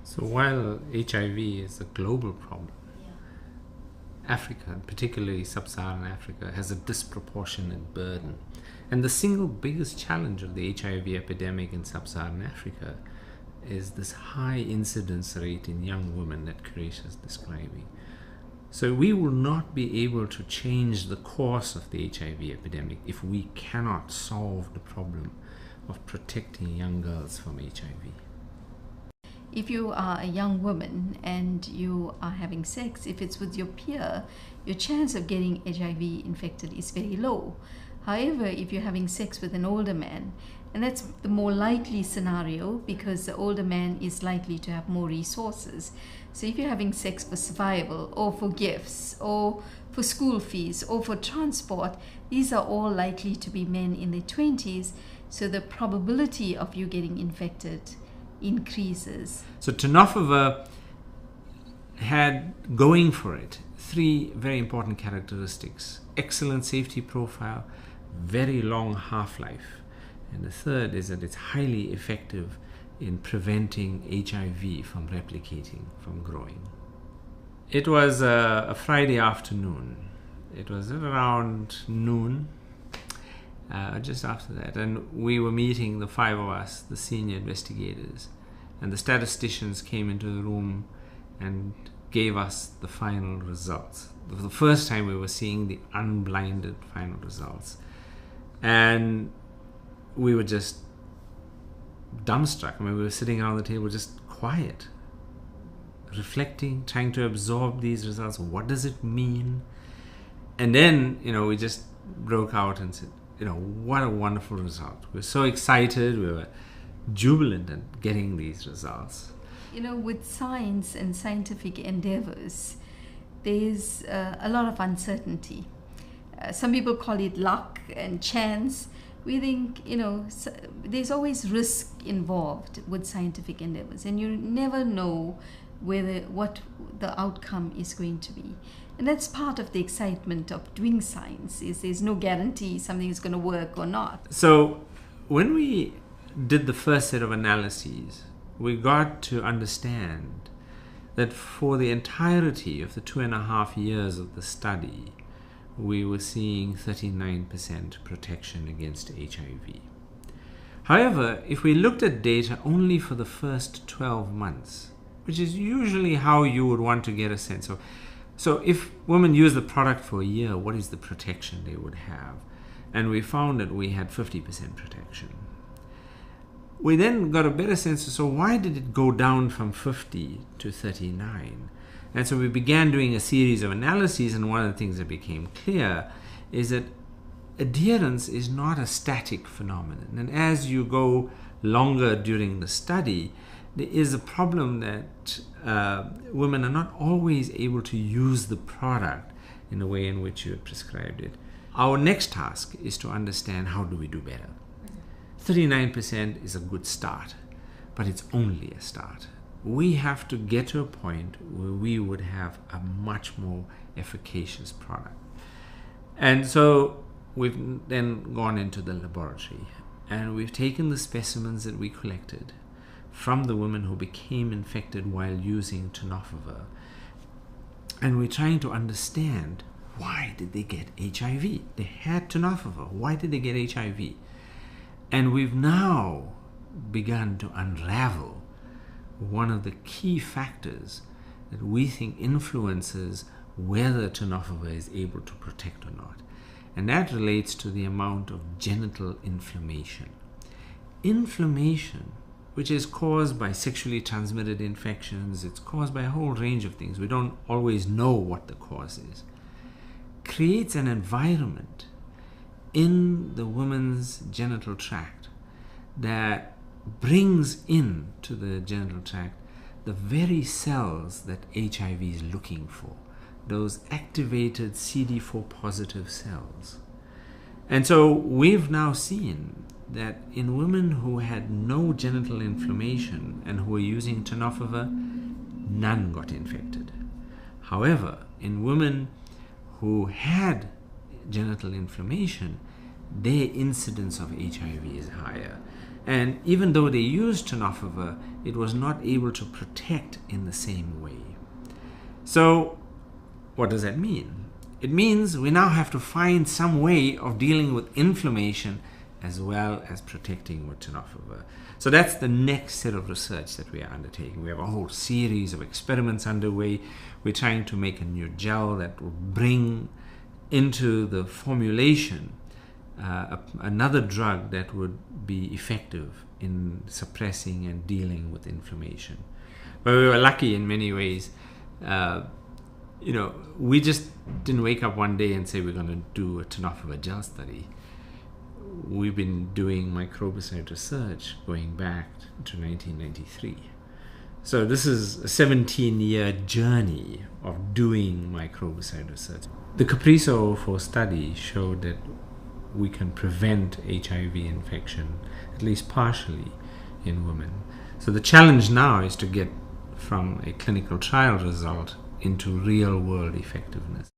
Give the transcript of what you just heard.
So while HIV is a global problem, Africa, particularly sub-Saharan Africa, has a disproportionate burden. And the single biggest challenge of the HIV epidemic in sub-Saharan Africa is this high incidence rate in young women that Quresh is describing. So we will not be able to change the course of the HIV epidemic if we cannot solve the problem of protecting young girls from HIV. If you are a young woman and you are having sex, if it's with your peer, your chance of getting HIV infected is very low. However, if you're having sex with an older man, and that's the more likely scenario because the older man is likely to have more resources. So if you're having sex for survival or for gifts or for school fees or for transport, these are all likely to be men in their 20s. So the probability of you getting infected increases. So tenofovir had going for it three very important characteristics: excellent safety profile, very long half-life, and the third is that it's highly effective in preventing HIV from replicating, from growing. It was a Friday afternoon. It was around noon, just after that, and we were meeting, the five of us, the senior investigators, and the statisticians came into the room and gave us the final results. For the first time we were seeing the unblinded final results, and we were just dumbstruck. I mean, we were sitting around the table just quiet, reflecting, trying to absorb these results. What does it mean? And then, we just broke out and said, what a wonderful result. We were so excited, we were jubilant at getting these results. With science and scientific endeavors, there's a lot of uncertainty. Some people call it luck and chance. We think, there's always risk involved with scientific endeavors, and you never know what the outcome is going to be. And that's part of the excitement of doing science, is there's no guarantee something is going to work or not. So when we did the first set of analyses, we got to understand that for the entirety of the 2.5 years of the study, we were seeing 39% protection against HIV. However, if we looked at data only for the first 12 months, which is usually how you would want to get a sense of, so if women use the product for a year, what is the protection they would have? And we found that we had 50% protection. We then got a better sense of, so why did it go down from 50 to 39? And so we began doing a series of analyses, and one of the things that became clear is that adherence is not a static phenomenon. And as you go longer during the study, there is a problem that women are not always able to use the product in the way in which you have prescribed it. Our next task is to understand, how do we do better? 39% is a good start, but it's only a start. We have to get to a point where we would have a much more efficacious product. And so we've then gone into the laboratory, and we've taken the specimens that we collected from the women who became infected while using tenofovir, and we're trying to understand, why did they get HIV? They had tenofovir. Why did they get HIV? And we've now begun to unravel one of the key factors that we think influences whether tenofovir is able to protect or not. And that relates to the amount of genital inflammation. Inflammation, which is caused by sexually transmitted infections, it's caused by a whole range of things. We don't always know what the cause is. Creates an environment in the woman's genital tract that brings in to the genital tract the very cells that HIV is looking for, those activated CD4 positive cells. And so we've now seen that in women who had no genital inflammation and who were using tenofovir, none got infected. However, in women who had genital inflammation, their incidence of HIV is higher. And even though they used tenofovir, it was not able to protect in the same way. So what does that mean? It means we now have to find some way of dealing with inflammation as well as protecting with tenofovir. So that's the next set of research that we are undertaking. We have a whole series of experiments underway. We're trying to make a new gel that will bring into the formulation another drug that would be effective in suppressing and dealing with inflammation. But we were lucky in many ways. We just didn't wake up one day and say we're going to do a tenofovir gel study. We've been doing microbicide research going back to 1993. So this is a 17-year journey of doing microbicide research. The CAPRISO-04 study showed that we can prevent HIV infection, at least partially, in women. So the challenge now is to get from a clinical trial result into real-world effectiveness.